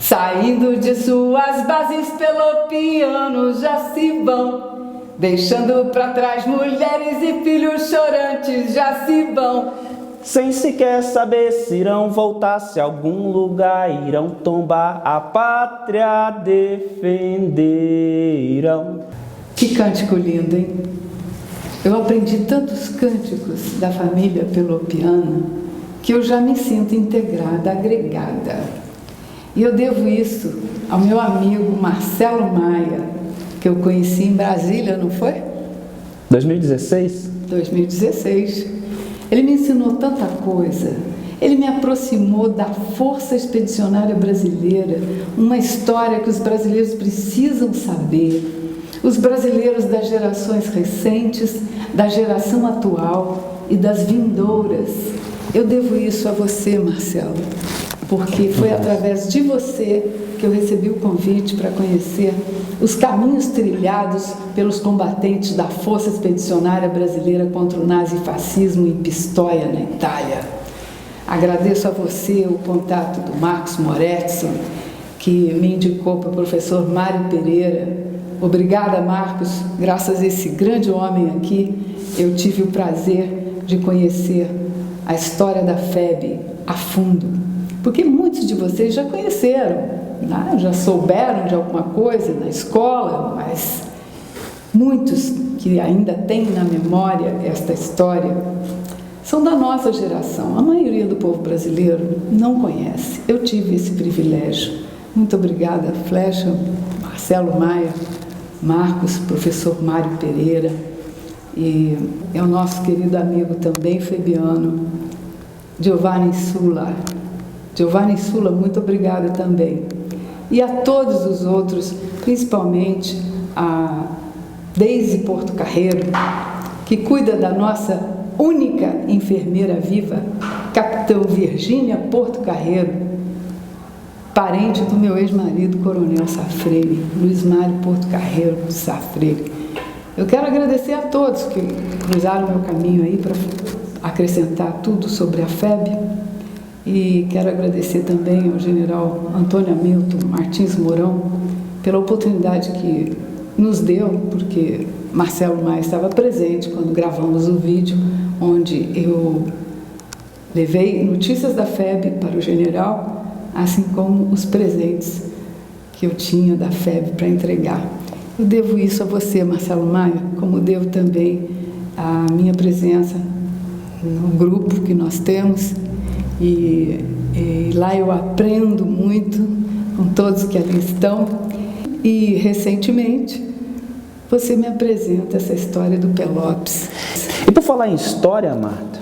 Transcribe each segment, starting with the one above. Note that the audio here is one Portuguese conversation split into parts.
Saindo de suas bases pelopianos já se vão, deixando para trás mulheres e filhos chorantes já se vão. Sem sequer saber se irão voltar, se algum lugar irão tombar, a pátria defenderão. Que cântico lindo, hein? Eu aprendi tantos cânticos da família pelopiana que eu já me sinto integrada, agregada. E eu devo isso ao meu amigo Marcelo Maia, que eu conheci em Brasília, não foi? 2016? 2016. Ele me ensinou tanta coisa. Ele me aproximou da Força Expedicionária Brasileira, uma história que os brasileiros precisam saber. Os brasileiros das gerações recentes, da geração atual e das vindouras. Eu devo isso a você, Marcelo, porque foi através de você que eu recebi o convite para conhecer os caminhos trilhados pelos combatentes da Força Expedicionária Brasileira contra o nazifascismo em Pistoia, na Itália. Agradeço a você o contato do Marcos Moretson, que me indicou para o professor Mário Pereira. Obrigada, Marcos. Graças a esse grande homem aqui, eu tive o prazer de conhecer a história da FEB a fundo. Porque muitos de vocês já conheceram, né? Já souberam de alguma coisa na escola, mas muitos que ainda têm na memória esta história são da nossa geração. A maioria do povo brasileiro não conhece. Eu tive esse privilégio. Muito obrigada, Flecha, Marcelo Maia, Marcos, professor Mário Pereira, e é o nosso querido amigo também febiano, Giovanni Sula. Giovanni Sula, muito obrigada também. E a todos os outros, principalmente a Deise Porto Carreiro, que cuida da nossa única enfermeira viva, Capitão Virgínia Porto Carreiro, parente do meu ex-marido, Coronel Safreire, Luiz Mário Porto Carreiro Safreire. Eu quero agradecer a todos que cruzaram meu caminho aí para acrescentar tudo sobre a FEB. E quero agradecer também ao general Antônio Hamilton Martins Mourão pela oportunidade que nos deu, porque Marcelo Maia estava presente quando gravamos o vídeo, onde eu levei notícias da FEB para o general, assim como os presentes que eu tinha da FEB para entregar. Eu devo isso a você, Marcelo Maia, como devo também a minha presença no grupo que nós temos. E lá eu aprendo muito com todos que ali estão. E recentemente você me apresenta essa história do Pelópis. E por falar em história, Marta,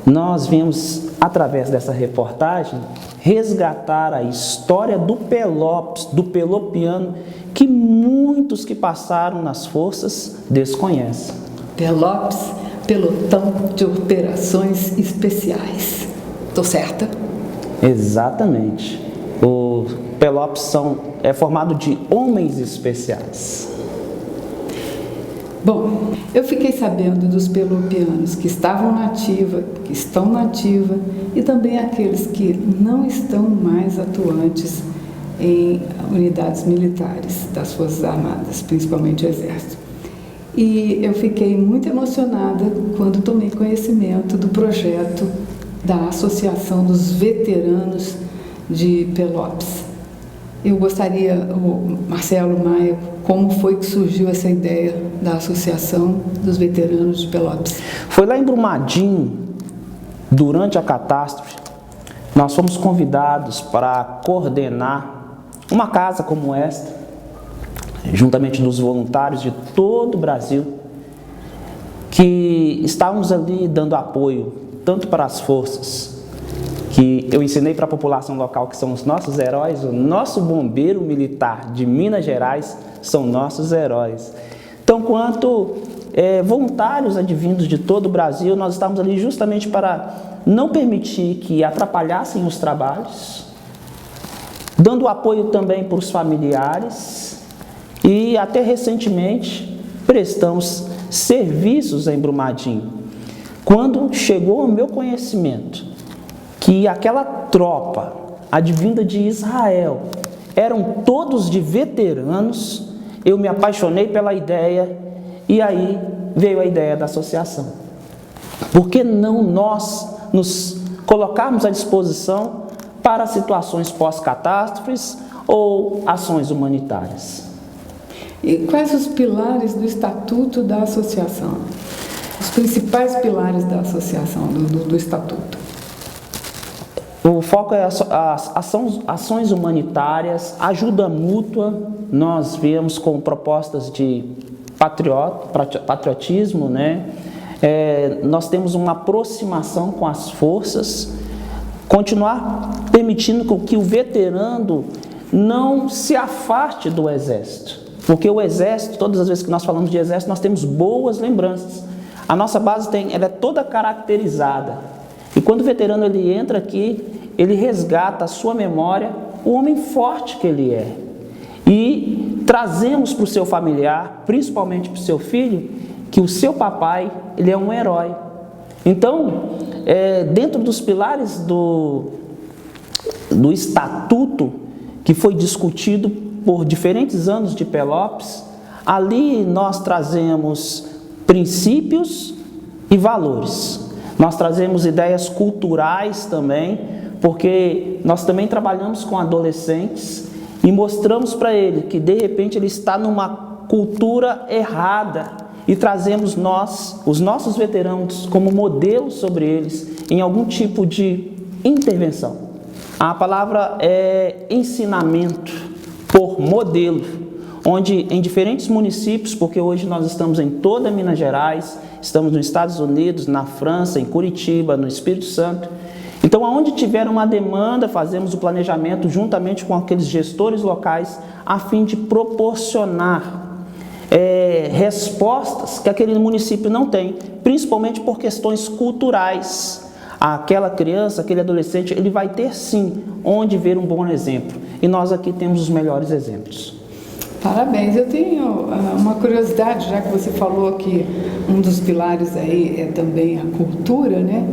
nós viemos, através dessa reportagem, resgatar a história do Pelópis, do pelopiano, que muitos que passaram nas forças desconhecem. Pelópis, pelotão de operações especiais. Estou certa? Exatamente. O Pelópis é formado de homens especiais. Bom, eu fiquei sabendo dos pelopianos que estavam na ativa, que estão na ativa, e também aqueles que não estão mais atuantes em unidades militares das Forças Armadas, principalmente o Exército. E eu fiquei muito emocionada quando tomei conhecimento do projeto da Associação dos Veteranos de Pelópis. Eu gostaria, Marcelo Maia, como foi que surgiu essa ideia da Associação dos Veteranos de Pelópis? Foi lá em Brumadinho, durante a catástrofe, nós fomos convidados para coordenar uma casa como esta, juntamente dos voluntários de todo o Brasil, que estávamos ali dando apoio tanto para as forças, que eu ensinei para a população local que são os nossos heróis, o nosso bombeiro militar de Minas Gerais são nossos heróis. Então, quanto voluntários advindos de todo o Brasil, nós estávamos ali justamente para não permitir que atrapalhassem os trabalhos, dando apoio também para os familiares e até recentemente prestamos serviços em Brumadinho. Quando chegou ao meu conhecimento que aquela tropa advinda de Israel, eram todos de veteranos. Eu me apaixonei pela ideia e aí veio a ideia da associação. Por que não nós nos colocarmos à disposição para situações pós-catástrofes ou ações humanitárias? E quais os pilares do Estatuto da Associação? Os principais pilares da associação, do Estatuto? O foco é ações humanitárias, ajuda mútua. Nós viemos com propostas de patriotismo, né? Nós temos uma aproximação com as forças, continuar permitindo que o veterano não se afaste do Exército, porque o Exército, todas as vezes que nós falamos de Exército, nós temos boas lembranças. A nossa base ela é toda caracterizada, e quando o veterano ele entra aqui, ele resgata a sua memória, o homem forte que ele é, e trazemos para o seu familiar, principalmente para o seu filho, que o seu papai, ele é um herói. Então, dentro dos pilares do Estatuto, que foi discutido por diferentes anos de Pelópolis, ali nós trazemos princípios e valores. Nós trazemos ideias culturais também, porque nós também trabalhamos com adolescentes e mostramos para ele que de repente ele está numa cultura errada, e trazemos os nossos veteranos como modelo sobre eles em algum tipo de intervenção. A palavra é ensinamento por modelo, onde em diferentes municípios, porque hoje nós estamos em toda Minas Gerais, estamos nos Estados Unidos, na França, em Curitiba, no Espírito Santo. Então, aonde tiver uma demanda, fazemos o planejamento juntamente com aqueles gestores locais, a fim de proporcionar respostas que aquele município não tem, principalmente por questões culturais. Aquela criança, aquele adolescente, ele vai ter sim onde ver um bom exemplo, e nós aqui temos os melhores exemplos. Parabéns. Eu tenho uma curiosidade, já que você falou que um dos pilares aí é também a cultura, né?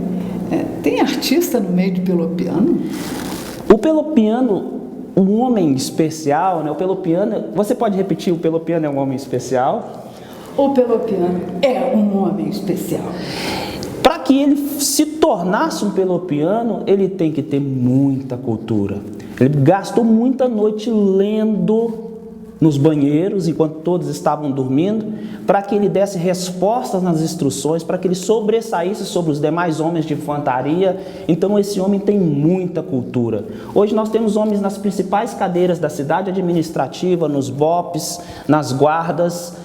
Tem artista no meio de Pelopiano? O Pelopiano, um homem especial, né? O Pelopiano, você pode repetir, o Pelopiano é um homem especial? O Pelopiano é um homem especial. Para que ele se tornasse um Pelopiano, ele tem que ter muita cultura. Ele gastou muita noite lendo nos banheiros, enquanto todos estavam dormindo, para que ele desse respostas nas instruções, para que ele sobressaísse sobre os demais homens de infantaria. Então esse homem tem muita cultura. Hoje nós temos homens nas principais cadeiras da cidade administrativa, nos BOPs, nas guardas,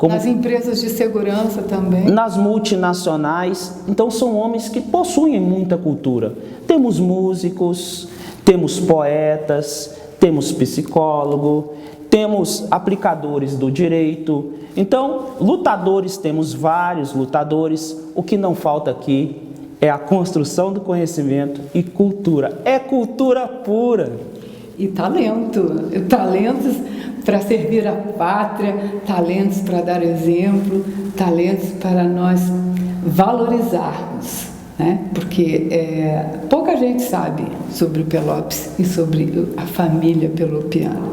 nas empresas de segurança também, nas multinacionais. Então são homens que possuem muita cultura. Temos músicos, temos poetas, temos psicólogo, temos aplicadores do direito. Então, lutadores, temos vários lutadores. O que não falta aqui é a construção do conhecimento e cultura. É cultura pura. E talento. Talentos para servir a pátria, talentos para dar exemplo, talentos para nós valorizarmos, né? Porque pouca gente sabe sobre o Pelópolis e sobre a família pelopiana.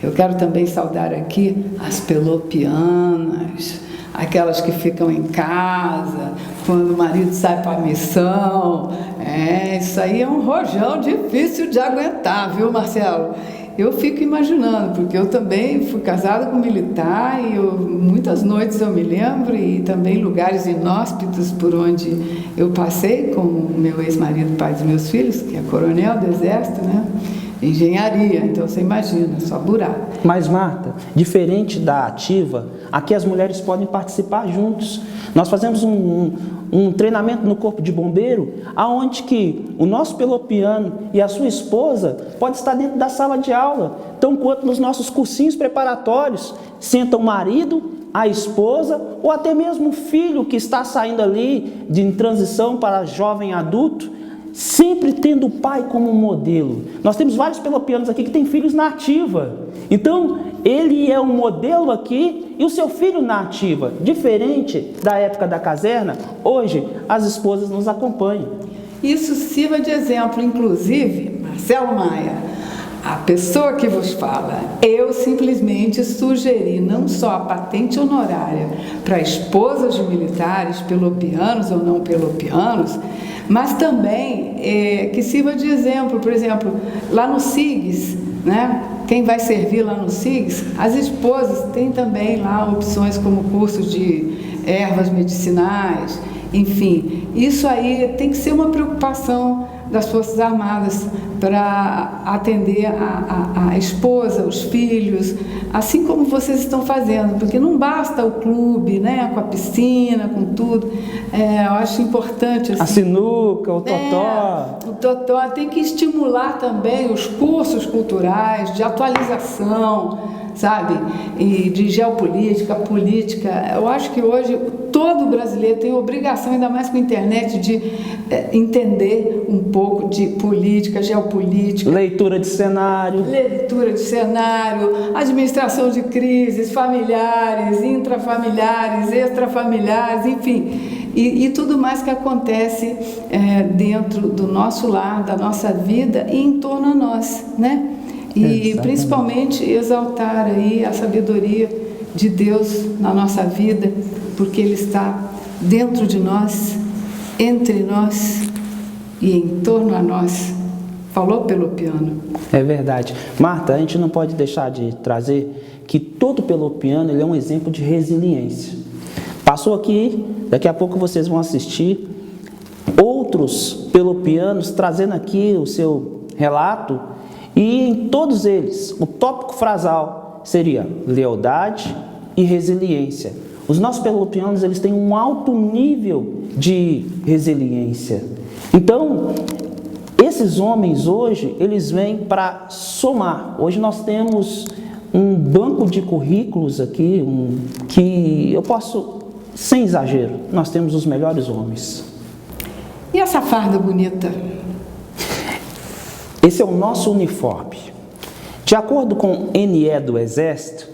Eu quero também saudar aqui as pelopianas, aquelas que ficam em casa, quando o marido sai para a missão. Isso aí é um rojão difícil de aguentar, viu, Marcelo? Eu fico imaginando, porque eu também fui casada com um militar e muitas noites eu me lembro, e também lugares inóspitos por onde eu passei com o meu ex-marido, pai dos meus filhos, que é coronel do Exército, né? Engenharia, então você imagina, só buraco. Mas Marta, diferente da ativa, aqui as mulheres podem participar juntos. Nós fazemos um treinamento no Corpo de Bombeiro, aonde que o nosso pelopiano e a sua esposa pode estar dentro da sala de aula. Então, quanto nos nossos cursinhos preparatórios, senta o marido, a esposa, ou até mesmo o filho que está saindo ali em transição para jovem adulto, sempre tendo o pai como modelo. Nós temos vários pelopianos aqui que têm filhos na ativa. Então, ele é um modelo aqui e o seu filho na ativa. Diferente da época da caserna, hoje as esposas nos acompanham. isso sirva de exemplo. Inclusive, Marcelo Maia, a pessoa que vos fala, eu simplesmente sugeri não só a patente honorária para esposas de militares, pelopianos ou não pelopianos, mas também que sirva de exemplo. Por exemplo, lá no SIGS, né? Quem vai servir lá no SIGS, as esposas têm também lá opções como cursos de ervas medicinais, enfim. Isso aí tem que ser uma preocupação das Forças Armadas para atender a esposa, os filhos, assim como vocês estão fazendo, porque não basta o clube, né, com a piscina, com tudo. Eu acho importante assim, a sinuca, o totó. O totó tem que estimular também os cursos culturais de atualização, sabe? E de geopolítica, política. Eu acho que hoje todo brasileiro tem obrigação, ainda mais com a internet, de entender um pouco de política, geopolítica. Leitura de cenário. Leitura de cenário, administração de crises familiares, intrafamiliares, extrafamiliares, enfim. E tudo mais que acontece dentro do nosso lar, da nossa vida e em torno a nós, né? E Exatamente. Principalmente exaltar aí a sabedoria de Deus na nossa vida, porque Ele está dentro de nós, entre nós e em torno a nós. Falou pelopiano? É verdade. Marta, a gente não pode deixar de trazer que todo pelopiano ele é um exemplo de resiliência. Passou aqui, daqui a pouco vocês vão assistir outros pelopianos trazendo aqui o seu relato, e em todos eles o tópico frasal seria lealdade e resiliência. Os nossos pelopianos eles têm um alto nível de resiliência. Então, esses homens hoje, eles vêm para somar. Hoje nós temos um banco de currículos aqui, que eu posso, sem exagero, nós temos os melhores homens. E essa farda bonita? Esse é o nosso uniforme. De acordo com o NE do Exército,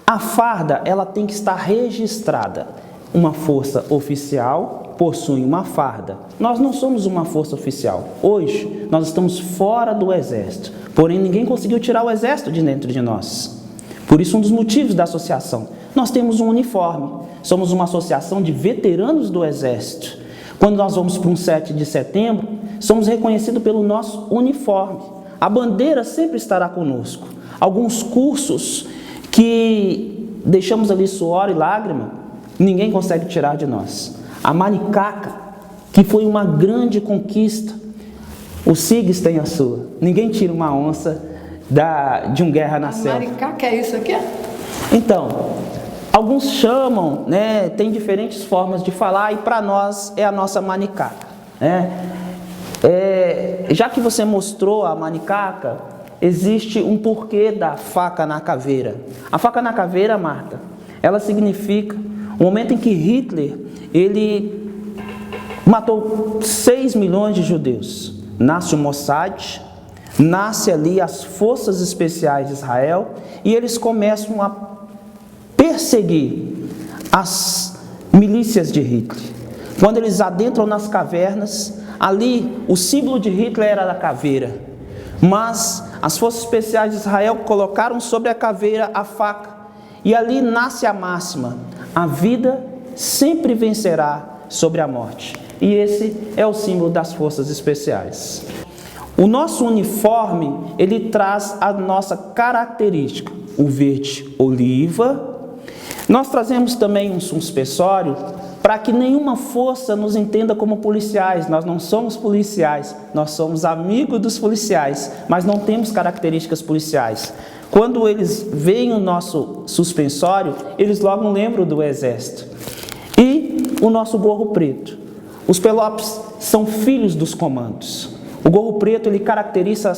a farda ela tem que estar registrada. Uma força oficial possui uma farda. Nós não somos uma força oficial. Hoje, nós estamos fora do Exército. Porém, ninguém conseguiu tirar o Exército de dentro de nós. Por isso, um dos motivos da associação. Nós temos um uniforme. Somos uma associação de veteranos do Exército. Quando nós vamos para um 7 de setembro, somos reconhecidos pelo nosso uniforme. A bandeira sempre estará conosco. Alguns cursos que deixamos ali suor e lágrima, ninguém consegue tirar de nós. A manicaca, que foi uma grande conquista, o SIGS tem a sua. Ninguém tira uma onça de um Guerra na Selva. A manicaca é isso aqui? Então, alguns chamam, né, tem diferentes formas de falar, e para nós é a nossa manicaca, né? Já que você mostrou a manicaca, existe um porquê da faca na caveira. A faca na caveira, Marta, ela significa o momento em que Hitler, ele matou 6 milhões de judeus. Nasce o Mossad, nasce ali as forças especiais de Israel, e eles começam a perseguir as milícias de Hitler. Quando eles adentram nas cavernas, ali o símbolo de Hitler era a caveira, mas as forças especiais de Israel colocaram sobre a caveira a faca, e ali nasce a máxima: a vida sempre vencerá sobre a morte. E esse é o símbolo das forças especiais. O nosso uniforme, ele traz a nossa característica, o verde oliva. Nós trazemos também um suspensório para que nenhuma força nos entenda como policiais. Nós não somos policiais, nós somos amigos dos policiais, mas não temos características policiais. Quando eles veem o nosso suspensório, eles logo lembram do Exército. E o nosso gorro preto. Os Pelopes são filhos dos comandos. O gorro preto ele caracteriza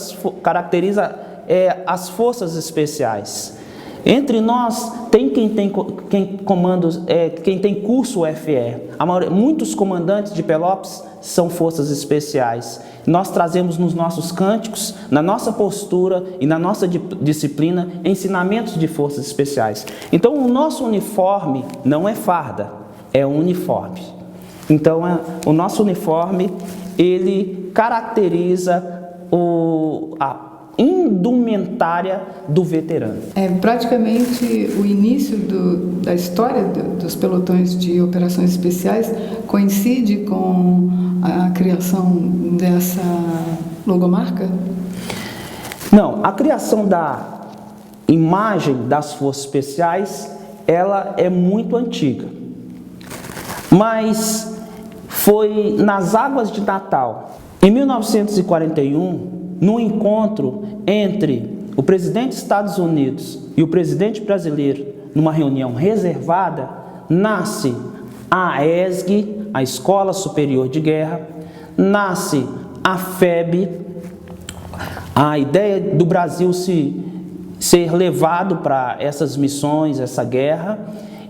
as forças especiais. Entre nós tem quem tem curso UFE. Muitos comandantes de Pelopes são forças especiais. Nós trazemos nos nossos cânticos, na nossa postura e na nossa disciplina, ensinamentos de forças especiais. Então o nosso uniforme não é farda, é um uniforme. Então o nosso uniforme ele caracteriza a indumentária do veterano. Praticamente o início da história dos pelotões de operações especiais coincide com a criação dessa logomarca? Não, a criação da imagem das forças especiais, ela é muito antiga, mas foi nas águas de Natal, em 1941, no encontro entre o presidente dos Estados Unidos e o presidente brasileiro, numa reunião reservada, nasce a ESG, a Escola Superior de Guerra, nasce a FEB, a ideia do Brasil ser levado para essas missões, essa guerra,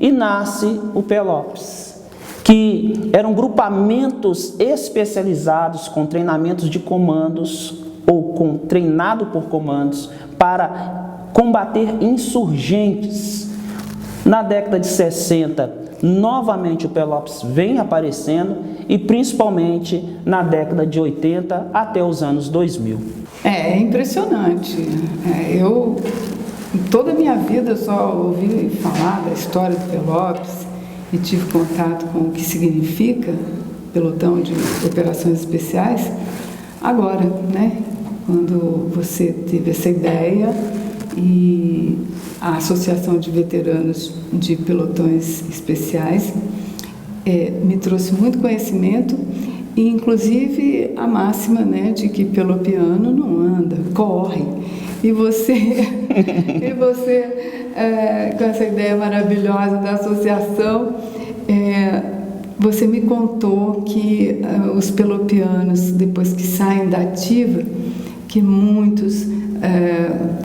e nasce o Pelópis, que eram grupamentos especializados com treinamentos de comandos ou treinado por comandos para combater insurgentes. Na década de 60, novamente o Pelópis vem aparecendo e principalmente na década de 80 até os anos 2000. É impressionante. Eu, toda a minha vida, só ouvi falar da história do Pelópis e tive contato com o que significa pelotão de operações especiais agora, né? Quando você teve essa ideia e a Associação de Veteranos de Pelotões Especiais me trouxe muito conhecimento e inclusive a máxima, né, de que pelopiano não anda, corre. E você com essa ideia maravilhosa da associação, você me contou que os pelopianos, depois que saem da ativa, que muitos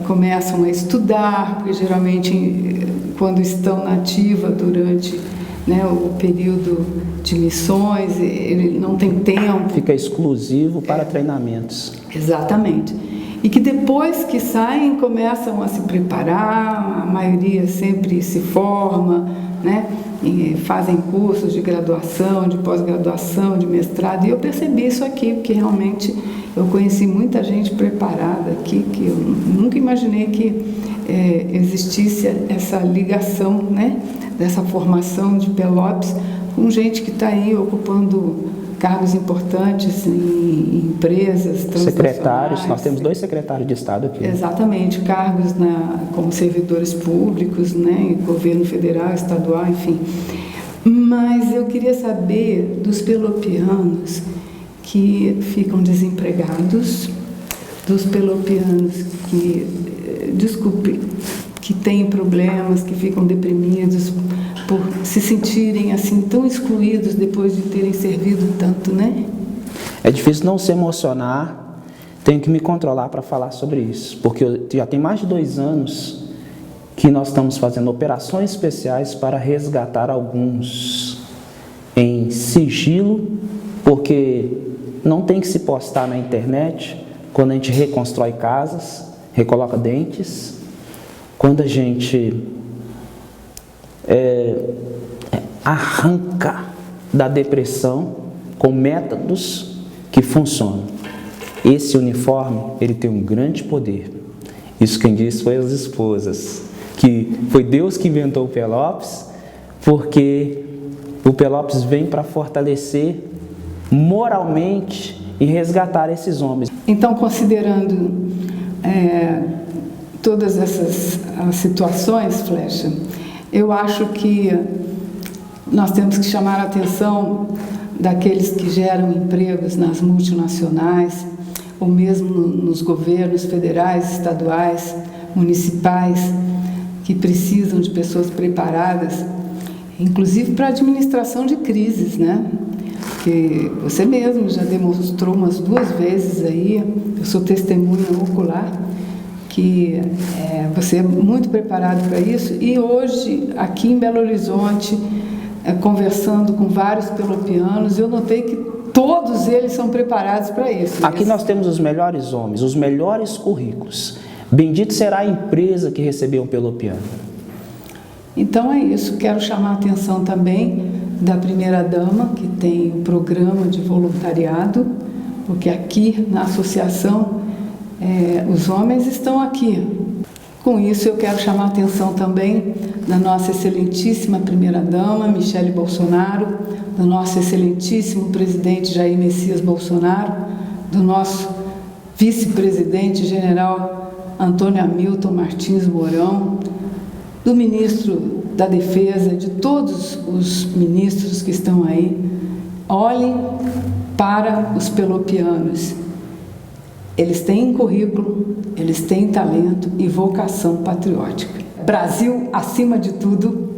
começam a estudar, porque geralmente quando estão na ativa durante, né, o período de missões, ele não tem tempo. Fica exclusivo para treinamentos. Exatamente. E que depois que saem começam a se preparar, a maioria sempre se forma, né? E fazem cursos de graduação, de pós-graduação, de mestrado, e eu percebi isso aqui, porque realmente eu conheci muita gente preparada aqui, que eu nunca imaginei que existisse essa ligação, né, dessa formação de Pelópis com gente que está aí ocupando cargos importantes em empresas transnacionais. Secretários, nós temos 2 secretários de Estado aqui. Exatamente, cargos como servidores públicos, né, governo federal, estadual, enfim. Mas eu queria saber dos pelopianos que ficam desempregados, dos pelopianos que têm problemas, que ficam deprimidos por se sentirem assim tão excluídos depois de terem servido tanto, né? É difícil não se emocionar, tenho que me controlar para falar sobre isso, porque já tem mais de 2 anos que nós estamos fazendo operações especiais para resgatar alguns em sigilo, porque não tem que se postar na internet quando a gente reconstrói casas, recoloca dentes, quando a gente arranca da depressão com métodos que funcionam. Esse uniforme, ele tem um grande poder. Isso quem disse foi as esposas, que foi Deus que inventou o Pelópis, porque o Pelópis vem para fortalecer moralmente e resgatar esses homens. Então, considerando todas essas situações, Flecha, eu acho que nós temos que chamar a atenção daqueles que geram empregos nas multinacionais, ou mesmo nos governos federais, estaduais, municipais, que precisam de pessoas preparadas, inclusive para a administração de crises, né? Porque você mesmo já demonstrou umas 2 vezes aí, eu sou testemunha ocular, que você é muito preparado para isso, e hoje, aqui em Belo Horizonte, conversando com vários pelopianos, eu notei que todos eles são preparados para isso. Aqui nós temos os melhores homens, os melhores currículos. Bendito será a empresa que recebeu um pelopiano. Então é isso, quero chamar a atenção também da primeira-dama, que tem um programa de voluntariado porque aqui na associação os homens estão aqui. Com isso, eu quero chamar a atenção também da nossa excelentíssima primeira-dama, Michele Bolsonaro, do nosso excelentíssimo presidente Jair Messias Bolsonaro, do nosso vice-presidente general Antônio Hamilton Martins Mourão, do ministro da Defesa, de todos os ministros que estão aí. Olhem para os pelopianos. Eles têm currículo, eles têm talento e vocação patriótica. Brasil acima de tudo.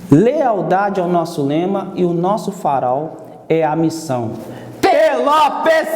Lealdade ao nosso lema e o nosso farol é a missão. Pelopes!